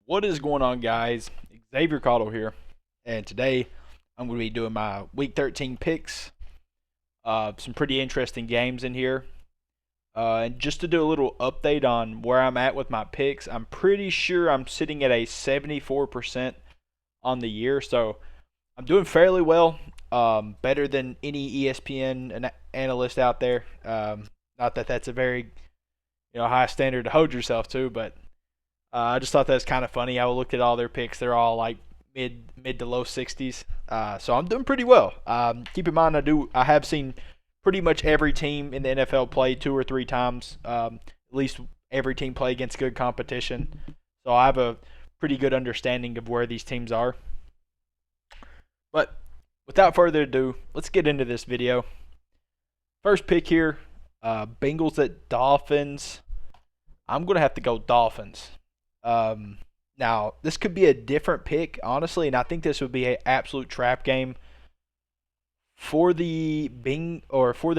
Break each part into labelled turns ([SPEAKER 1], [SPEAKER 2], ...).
[SPEAKER 1] What is going on, guys? Xavier Cottle here, and today I'm going to be doing my Week 13 picks. Some pretty interesting games in here. And just to do a little update on where I'm at with my picks, I'm pretty sure I'm sitting at a 74% on the year, so I'm doing fairly well. Better than any ESPN analyst out there. Not that that's a very high standard to hold yourself to, but I just thought that was kind of funny. I looked at all their picks; they're all like mid to low 60s. So I'm doing pretty well. Keep in mind, I have seen pretty much every team in the NFL play two or three times. At least every team play against good competition. So I have a pretty good understanding of where these teams are. But without further ado, let's get into this video. First pick here, Bengals at Dolphins. I'm gonna have to go Dolphins. Now, this could be a different pick, honestly, and I think this would be an absolute trap game for the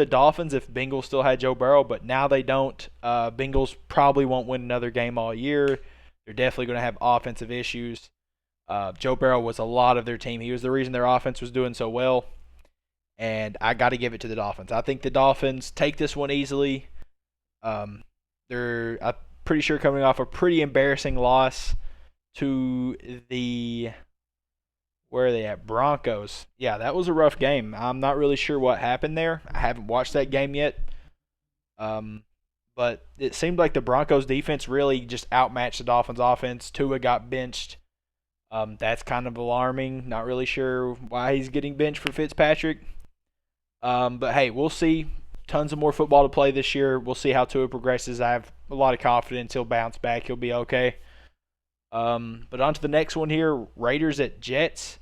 [SPEAKER 1] Dolphins if Bengals still had Joe Burrow, but now they don't. Bengals probably won't win another game all year. They're definitely going to have offensive issues. Joe Burrow was a lot of their team. He was the reason their offense was doing so well, and I got to give it to the Dolphins. I think the Dolphins take this one easily. I'm pretty sure coming off a pretty embarrassing loss to the where are they at? Broncos. Yeah, that was a rough game. I'm not really sure what happened there. I haven't watched that game yet. But it seemed like the Broncos defense really just outmatched the Dolphins offense. Tua got benched. That's kind of alarming. Not really sure why he's getting benched for Fitzpatrick. But hey, we'll see. Tons of more football to play this year. We'll see how Tua progresses. I have a lot of confidence he'll bounce back. He'll be okay. But on to the next one here, Raiders at Jets.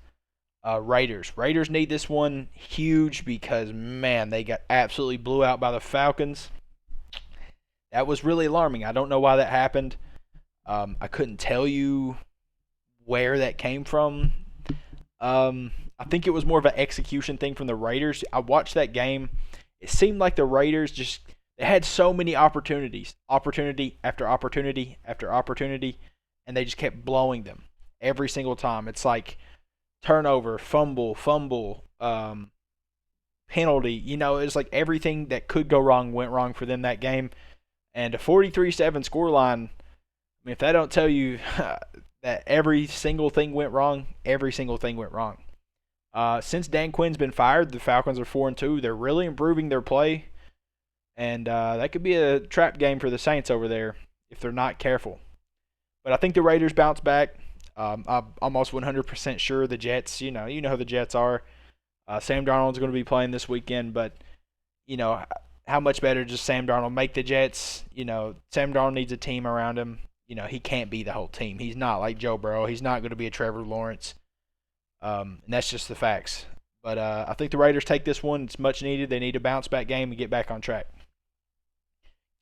[SPEAKER 1] Raiders need this one huge because, man, they got absolutely blew out by the Falcons. That was really alarming. I don't know why that happened. I couldn't tell you where that came from. I think it was more of an execution thing from the Raiders. I watched that game. It seemed like the Raiders they had so many opportunities, opportunity after opportunity after opportunity, and they just kept blowing them every single time. It's like turnover, fumble, penalty. It's like everything that could go wrong went wrong for them that game. And a 43-7 scoreline, I mean, if that don't tell you that every single thing went wrong, every single thing went wrong. Since Dan Quinn's been fired, the Falcons are 4-2. They're really improving their play, and that could be a trap game for the Saints over there if they're not careful. But I think the Raiders bounce back. I'm almost 100% sure the Jets. You know how the Jets are. Sam Darnold's going to be playing this weekend, but how much better does Sam Darnold make the Jets? Sam Darnold needs a team around him. He can't be the whole team. He's not like Joe Burrow. He's not going to be a Trevor Lawrence. And that's just the facts. But I think the Raiders take this one. It's much needed. They need a bounce-back game and get back on track.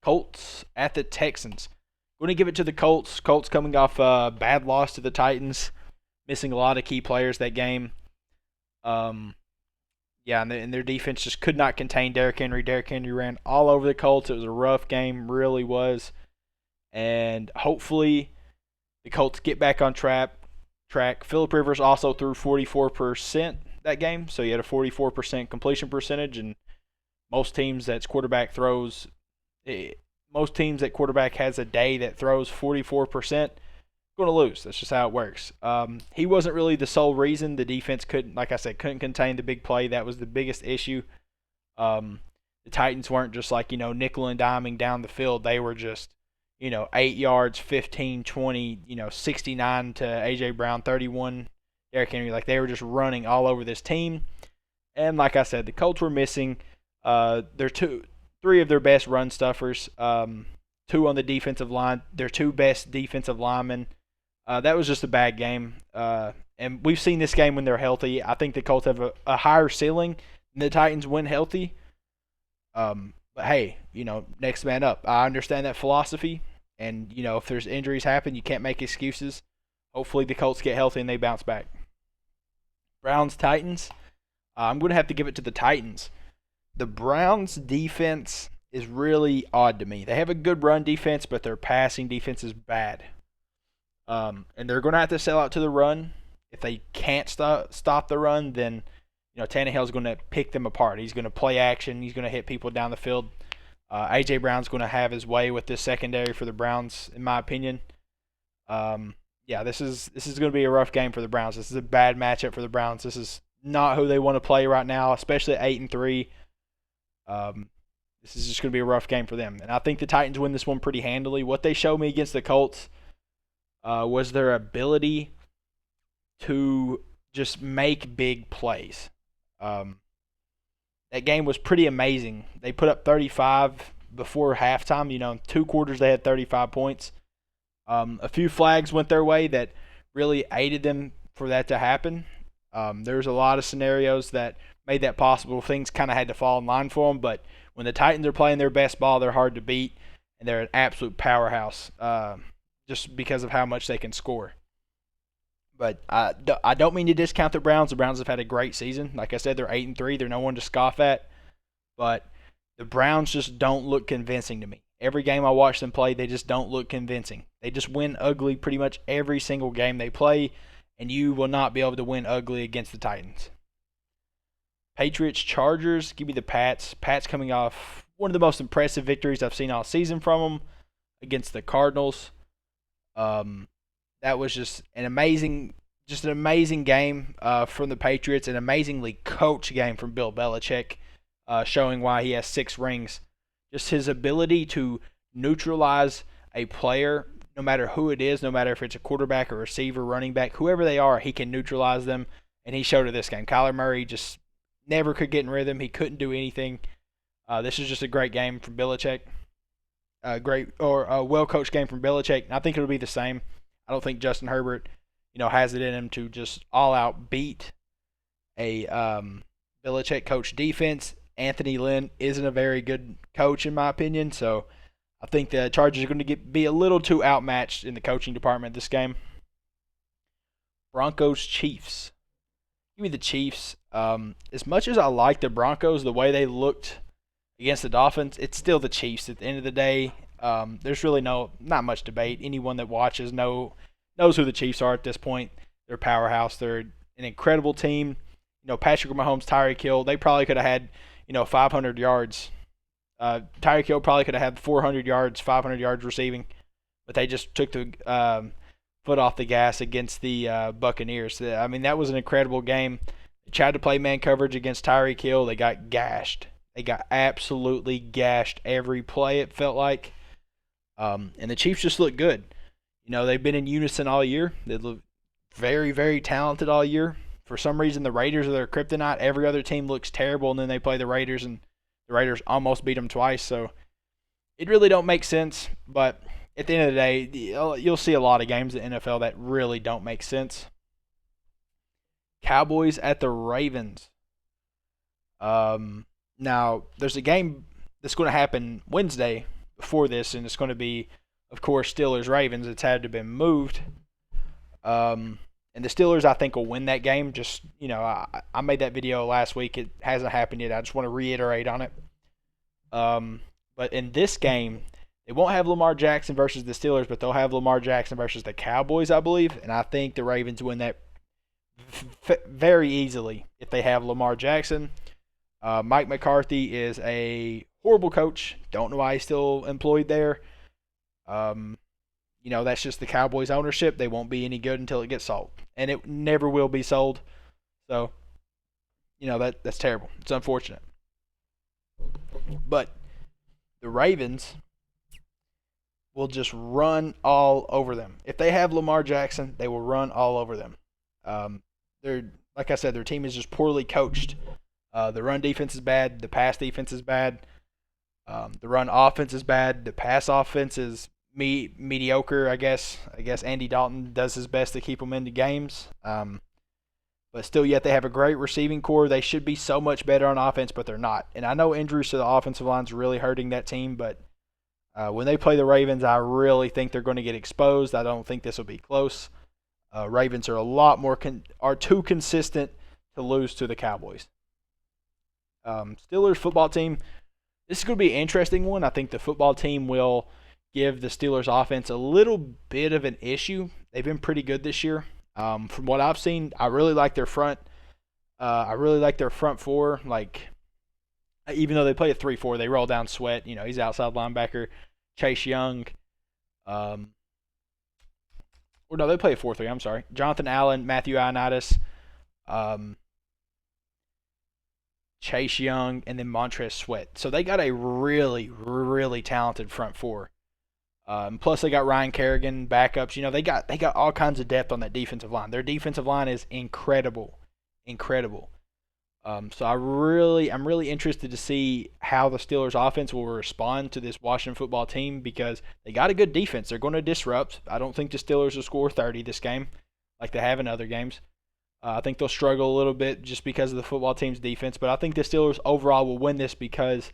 [SPEAKER 1] Colts at the Texans. Going to give it to the Colts. Colts coming off a bad loss to the Titans, missing a lot of key players that game. And their defense just could not contain Derrick Henry. Derrick Henry ran all over the Colts. It was a rough game, really was. And hopefully the Colts get back on track. Phillip Rivers also threw 44% that game, so he had a 44% completion percentage, and most teams that quarterback has a day that throws 44%, going to lose. That's just how it works. He wasn't really the sole reason. The defense couldn't contain the big play. That was the biggest issue. The Titans weren't just nickel and diming down the field. They were just 8 yards, 15, 20, 69 to A.J. Brown, 31, Derrick Henry. They were just running all over this team. And like I said, the Colts were missing three of their best run stuffers, two on the defensive line, their two best defensive linemen. That was just a bad game. And we've seen this game when they're healthy. I think the Colts have a higher ceiling than the Titans when healthy. But hey, next man up. I understand that philosophy. And, if there's injuries happen, you can't make excuses. Hopefully the Colts get healthy and they bounce back. Browns-Titans. I'm going to have to give it to the Titans. The Browns' defense is really odd to me. They have a good run defense, but their passing defense is bad. And they're going to have to sell out to the run. If they can't stop the run, then Tannehill's going to pick them apart. He's going to play action. He's going to hit people down the field. A.J. Brown's going to have his way with this secondary for the Browns, in my opinion. Yeah, this is going to be a rough game for the Browns. This is a bad matchup for the Browns. This is not who they want to play right now, especially at 8-3. This is just going to be a rough game for them. And I think the Titans win this one pretty handily. What they showed me against the Colts was their ability to just make big plays. That game was pretty amazing. They put up 35 before halftime. 2 quarters they had 35 points. A few flags went their way that really aided them for that to happen. There's a lot of scenarios that made that possible. Things kind of had to fall in line for them, but when the Titans are playing their best ball, they're hard to beat, and they're an absolute powerhouse just because of how much they can score. But I don't mean to discount the Browns. The Browns have had a great season. Like I said, they're 8-3. They're no one to scoff at. But the Browns just don't look convincing to me. Every game I watch them play, they just don't look convincing. They just win ugly pretty much every single game they play, and you will not be able to win ugly against the Titans. Patriots Chargers, give me the Pats. Pats coming off one of the most impressive victories I've seen all season from them against the Cardinals. That was just an amazing game from the Patriots, an amazingly coached game from Bill Belichick, showing why he has 6 rings. Just his ability to neutralize a player, no matter who it is, no matter if it's a quarterback, a receiver, running back, whoever they are, he can neutralize them, and he showed it this game. Kyler Murray just never could get in rhythm. He couldn't do anything. This is just a great game from Belichick. A well-coached game from Belichick. And I think it'll be the same. I don't think Justin Herbert, has it in him to just all-out beat a Belichick coach defense. Anthony Lynn isn't a very good coach, in my opinion, so I think the Chargers are going to be a little too outmatched in the coaching department this game. Broncos Chiefs. Give me the Chiefs. As much as I like the Broncos, the way they looked against the Dolphins, it's still the Chiefs at the end of the day. There's really not much debate. Anyone that watches knows who the Chiefs are at this point. They're a powerhouse. They're an incredible team. Patrick Mahomes, Tyreek Hill, they probably could have had 500 yards. Tyreek Hill probably could have had 400 yards, 500 yards receiving, but they just took the foot off the gas against the Buccaneers. I mean, that was an incredible game. They tried to play man coverage against Tyreek Hill. They got gashed. They got absolutely gashed every play, it felt like. And the Chiefs just look good. They've been in unison all year. They look very, very talented all year. For some reason, the Raiders are their kryptonite. Every other team looks terrible, and then they play the Raiders, and the Raiders almost beat them twice. So it really don't make sense. But at the end of the day, you'll see a lot of games in the NFL that really don't make sense. Cowboys at the Ravens. Now, there's a game that's going to happen Wednesday before this, and it's going to be, of course, Steelers-Ravens. It's had to have been moved. And the Steelers, I think, will win that game. Just, I made that video last week. It hasn't happened yet. I just want to reiterate on it. But in this game, they won't have Lamar Jackson versus the Steelers, but they'll have Lamar Jackson versus the Cowboys, I believe. And I think the Ravens win that very easily if they have Lamar Jackson. Mike McCarthy is a horrible coach. Don't know why he's still employed there. That's just the Cowboys ownership. They won't be any good until it gets sold. And it never will be sold. So, that's terrible. It's unfortunate. But the Ravens will just run all over them. If they have Lamar Jackson, they will run all over them. Like I said, their team is just poorly coached. The run defense is bad. The pass defense is bad. The run offense is bad. The pass offense is mediocre, I guess. I guess Andy Dalton does his best to keep them into games. But still, yet they have a great receiving core. They should be so much better on offense, but they're not. And I know injuries to the offensive line is really hurting that team, but when they play the Ravens, I really think they're going to get exposed. I don't think this will be close. Ravens are a lot more are too consistent to lose to the Cowboys. Steelers football team. This is going to be an interesting one. I think the football team will give the Steelers offense a little bit of an issue. They've been pretty good this year. From what I've seen, I really like their front. I really like their front four. Like, even though they play a 3-4, they roll down Sweat. He's outside linebacker. Chase Young. Um, or no, they play a 4-3. I'm sorry. Jonathan Allen, Matthew Ioannidis, um, Chase Young, and then Montrez Sweat. So they got a really, really talented front four. Plus they got Ryan Kerrigan backups. They got all kinds of depth on that defensive line. Their defensive line is incredible, incredible. So I'm really interested to see how the Steelers offense will respond to this Washington football team because they got a good defense. They're going to disrupt. I don't think the Steelers will score 30 this game like they have in other games. I think they'll struggle a little bit just because of the football team's defense, but I think the Steelers overall will win this because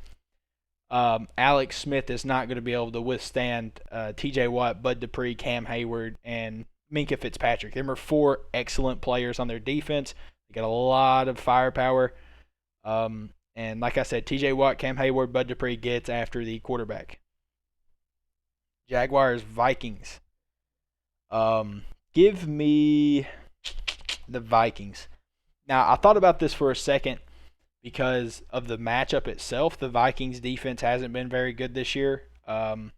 [SPEAKER 1] Alex Smith is not going to be able to withstand T.J. Watt, Bud Dupree, Cam Hayward, and Minkah Fitzpatrick. There are 4 excellent players on their defense. They got a lot of firepower. And like I said, T.J. Watt, Cam Hayward, Bud Dupree gets after the quarterback. Jaguars Vikings. Give me the Vikings. Now, I thought about this for a second because of the matchup itself. The Vikings defense hasn't been very good this year. And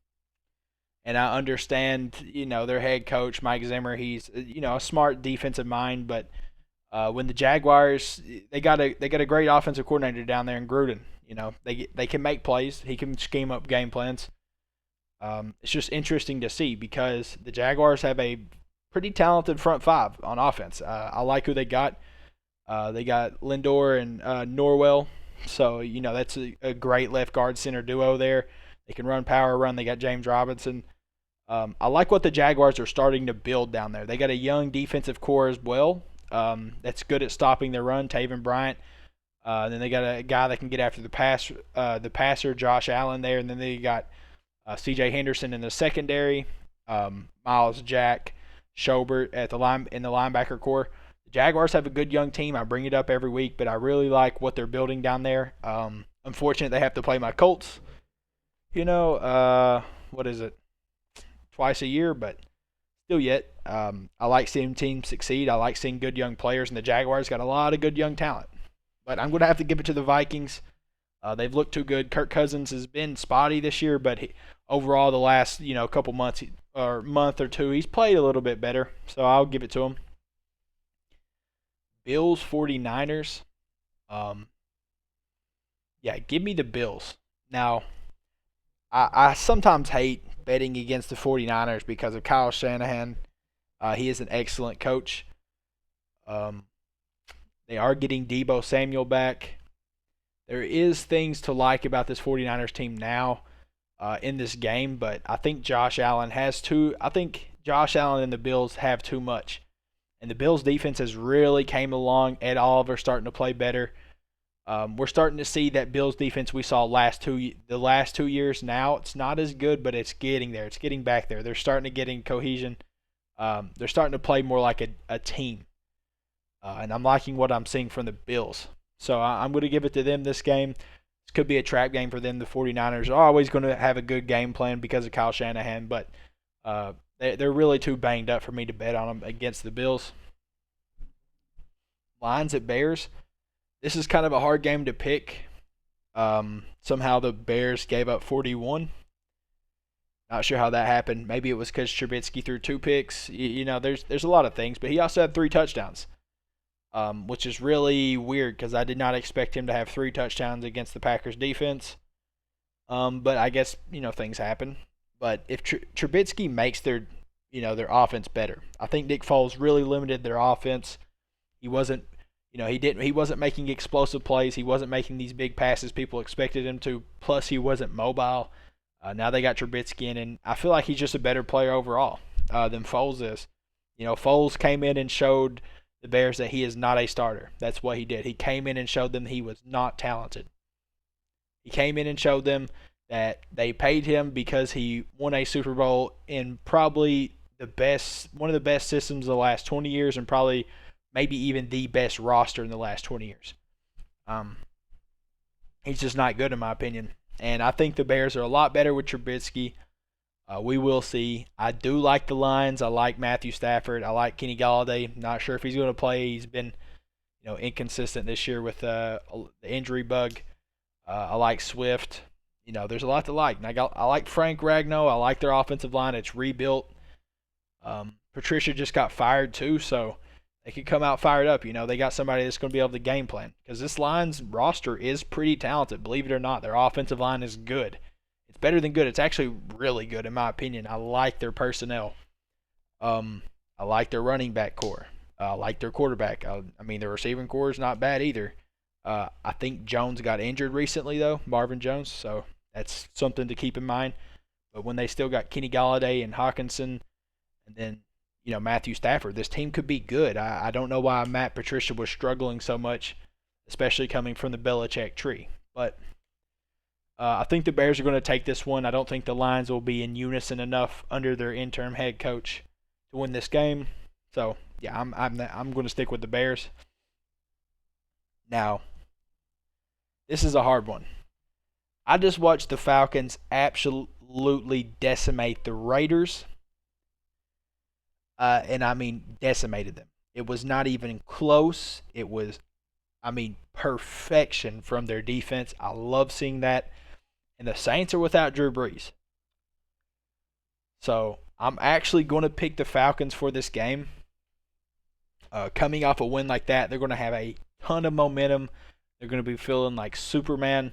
[SPEAKER 1] I understand, their head coach, Mike Zimmer, he's, a smart defensive mind, but when the Jaguars, they got a great offensive coordinator down there in Gruden. They can make plays. He can scheme up game plans. It's just interesting to see because the Jaguars have a pretty talented front five on offense. I like who they got. They got Lindor and Norwell. So, that's a great left guard center duo there. They can run power run. They got James Robinson. I like what the Jaguars are starting to build down there. They got a young defensive core as well. That's good at stopping the run, Taven Bryant. Then they got a guy that can get after the passer, Josh Allen there. And then they got C.J. Henderson in the secondary, Miles Jack, Schobert in the linebacker core. The Jaguars have a good young team. I bring it up every week, but I really like what they're building down there. Unfortunately, they have to play my Colts. What is it? Twice a year, but still yet. I like seeing teams succeed. I like seeing good young players, and the Jaguars got a lot of good young talent. But I'm going to have to give it to the Vikings. They've looked too good. Kirk Cousins has been spotty this year, but overall the last couple months or month or two, he's played a little bit better. So I'll give it to him. Bills 49ers. Give me the Bills. Now, I sometimes hate betting against the 49ers because of Kyle Shanahan. He is an excellent coach. They are getting Deebo Samuel back. There is things to like about this 49ers team now in this game, but I think Josh Allen and the Bills have too much. And the Bills' defense has really came along. Ed Oliver's starting to play better. We're starting to see that Bills defense we saw the last 2 years. Now it's not as good, but it's getting there. It's getting back there. They're starting to get in cohesion. They're starting to play more like a team. And I'm liking what I'm seeing from the Bills. So I'm going to give it to them this game. This could be a trap game for them. The 49ers are always going to have a good game plan because of Kyle Shanahan, but they're really too banged up for me to bet on them against the Bills. Lions at Bears. This is kind of a hard game to pick. Somehow the Bears gave up 41. Not sure how that happened. Maybe it was because Trubisky threw 2 picks. There's a lot of things, but he also had 3 touchdowns, which is really weird because I did not expect him to have 3 touchdowns against the Packers defense. But I guess things happen. But if Trubisky makes their offense better, I think Nick Foles really limited their offense. He wasn't. He wasn't making explosive plays. He wasn't making these big passes people expected him to. Plus, he wasn't mobile. Now they got Trubisky in, and I feel like he's just a better player overall than Foles is. Foles came in and showed the Bears that he is not a starter. That's what he did. He came in and showed them he was not talented. He came in and showed them that they paid him because he won a Super Bowl in probably one of the best systems of the last 20 years and probably maybe even the best roster in the last 20 years. He's just not good in my opinion. And I think the Bears are a lot better with Trubisky. We will see. I do like the Lions. I like Matthew Stafford. I like Kenny Galladay. Not sure if he's going to play. He's been inconsistent this year with the injury bug. I like Swift. There's a lot to like. And I like Frank Ragnow. I like their offensive line. It's rebuilt. Patricia just got fired too, so they could come out fired up. They got somebody that's going to be able to game plan because this Lions roster is pretty talented. Believe it or not, their offensive line is good. It's better than good. It's actually really good in my opinion. I like their personnel. I like their running back core. I like their quarterback. Their receiving core is not bad either. I think Jones got injured recently though, Marvin Jones, so that's something to keep in mind. But when they still got Kenny Galladay and Hawkinson, and then Matthew Stafford, this team could be good. I don't know why Matt Patricia was struggling so much, especially coming from the Belichick tree. But I think the Bears are going to take this one. I don't think the Lions will be in unison enough under their interim head coach to win this game. So yeah, I'm going to stick with the Bears. Now, this is a hard one. I just watched the Falcons absolutely decimate the Raiders. Decimated them. It was not even close. It was, perfection from their defense. I love seeing that. And the Saints are without Drew Brees. So I'm actually going to pick the Falcons for this game. Coming off a win like that, they're going to have a ton of momentum. They're going to be feeling like Superman.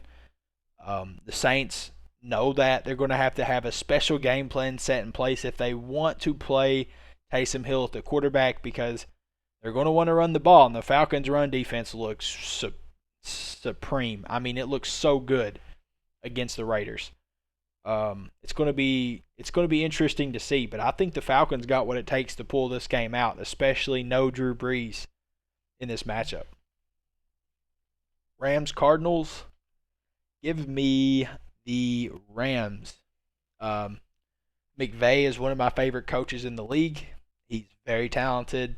[SPEAKER 1] The Saints know that. They're going to have a special game plan set in place if they want to play Taysom Hill at the quarterback because they're going to want to run the ball, and the Falcons' run defense looks supreme. It looks so good against the Raiders. It's going to be interesting to see, but I think the Falcons got what it takes to pull this game out, especially no Drew Brees in this matchup. Rams Cardinals. Give me the Rams. McVay is one of my favorite coaches in the league. He's very talented.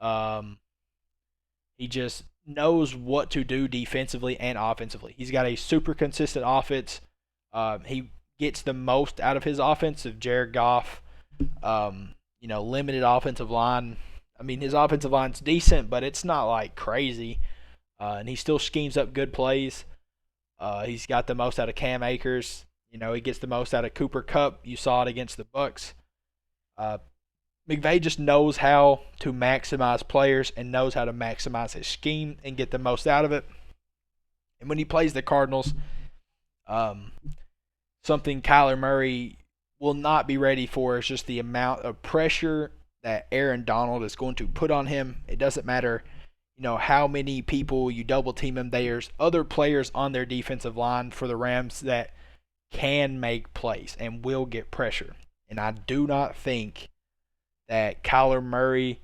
[SPEAKER 1] He just knows what to do defensively and offensively. He's got a super consistent offense. He gets the most out of his offense of Jared Goff. Limited offensive line. His offensive line's decent, but it's not like crazy. And he still schemes up good plays. He's got the most out of Cam Akers. He gets the most out of Cooper Kupp. You saw it against the Bucs. McVay just knows how to maximize players and knows how to maximize his scheme and get the most out of it. And when he plays the Cardinals, something Kyler Murray will not be ready for is just the amount of pressure that Aaron Donald is going to put on him. It doesn't matter, how many people you double team him. There's other players on their defensive line for the Rams that can make plays and will get pressure. And I do not think that Kyler Murray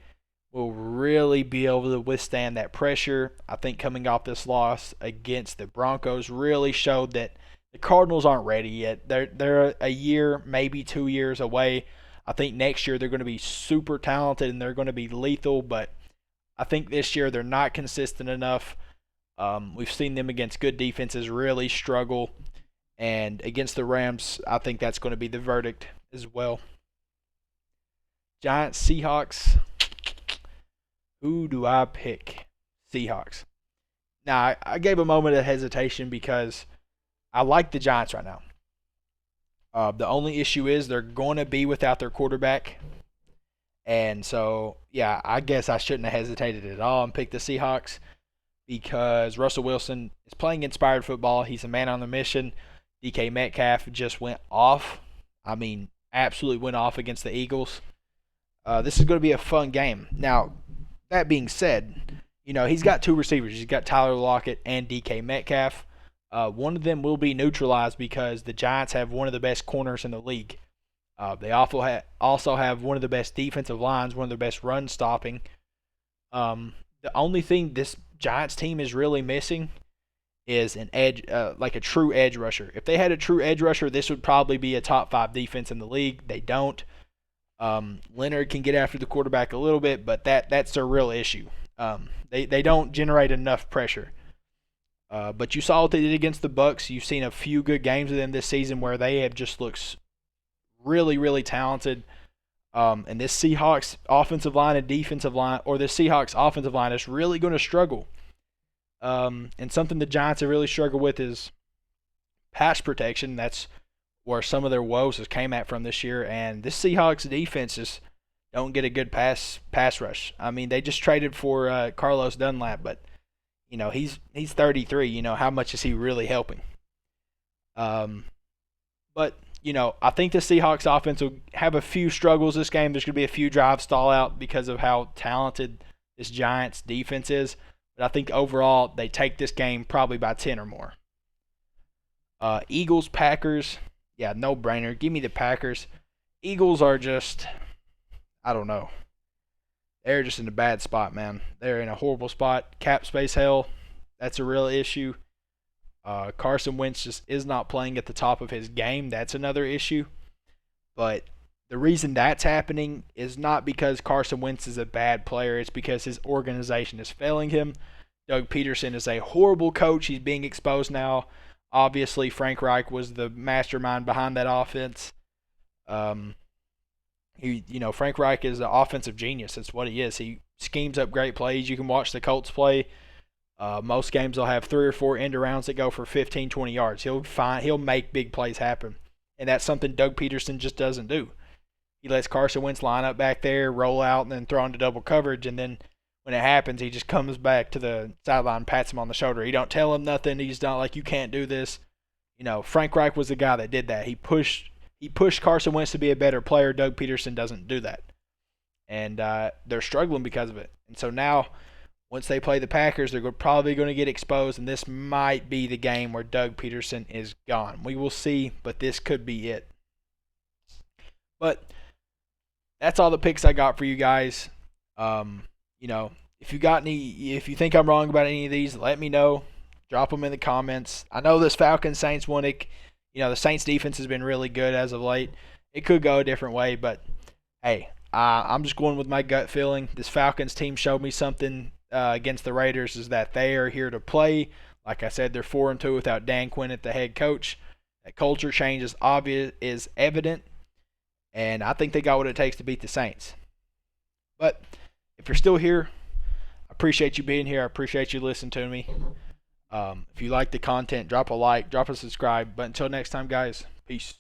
[SPEAKER 1] will really be able to withstand that pressure. I think coming off this loss against the Broncos really showed that the Cardinals aren't ready yet. They're a year, maybe 2 years away. I think next year they're going to be super talented and they're going to be lethal, but I think this year they're not consistent enough. We've seen them against good defenses really struggle. And against the Rams, I think that's going to be the verdict as well. Giants, Seahawks. Who do I pick? Seahawks. Now, I gave a moment of hesitation because I like the Giants right now. The only issue is they're going to be without their quarterback. And so, yeah, I guess I shouldn't have hesitated at all and picked the Seahawks because Russell Wilson is playing inspired football. He's a man on the mission. DK Metcalf just went off. Absolutely went off against the Eagles. This is going to be a fun game. Now, that being said, he's got two receivers. He's got Tyler Lockett and DK Metcalf. One of them will be neutralized because the Giants have one of the best corners in the league. They also have one of the best defensive lines, one of the best run stopping. The only thing this Giants team is really missing is an edge, like a true edge rusher. If they had a true edge rusher, this would probably be a top 5 defense in the league. They don't. Leonard can get after the quarterback a little bit, but that's their real issue. They don't generate enough pressure. But you saw what they did against the Bucs. You've seen a few good games of them this season where they have just looked really, really talented. And this Seahawks offensive line and defensive line, or this Seahawks offensive line, is really going to struggle. And something the Giants have really struggled with is pass protection. That's where some of their woes has came at from this year. And this Seahawks defense just don't get a good pass rush. I mean, they just traded for Carlos Dunlap, but he's 33. How much is he really helping? But I think the Seahawks offense will have a few struggles this game. There's going to be a few drives stall out because of how talented this Giants defense is. But I think overall they take this game probably by 10 or more. Eagles, Packers, yeah, no brainer. Give me the Packers. Eagles are just, I don't know. They're just in a bad spot, man. They're in a horrible spot. Cap space hell, that's a real issue. Carson Wentz just is not playing at the top of his game. That's another issue. But the reason that's happening is not because Carson Wentz is a bad player. It's because his organization is failing him. Doug Peterson is a horrible coach. He's being exposed now. Obviously, Frank Reich was the mastermind behind that offense. Frank Reich is an offensive genius. That's what he is. He schemes up great plays. You can watch the Colts play. Most games they'll have 3 or 4 end arounds that go for 15, 20 yards. He'll make big plays happen. And that's something Doug Peterson just doesn't do. He lets Carson Wentz line up back there, roll out, and then throw into double coverage. And then when it happens, he just comes back to the sideline, pats him on the shoulder. He don't tell him nothing. He's not like, you can't do this. Frank Reich was the guy that did that. He pushed Carson Wentz to be a better player. Doug Peterson doesn't do that. And they're struggling because of it. And so now, once they play the Packers, they're probably going to get exposed, and this might be the game where Doug Peterson is gone. We will see, but this could be it. But that's all the picks I got for you guys. If you think I'm wrong about any of these, let me know. Drop them in the comments. I know this Falcons-Saints one, the Saints defense has been really good as of late. It could go a different way, but hey, I'm just going with my gut feeling. This Falcons team showed me something against the Raiders, is that they are here to play. Like I said, they're 4-2 without Dan Quinn at the head coach. That culture change is evident, and I think they got what it takes to beat the Saints. But if you're still here, I appreciate you being here. I appreciate you listening to me. If you like the content, drop a like, drop a subscribe. But until next time, guys, peace.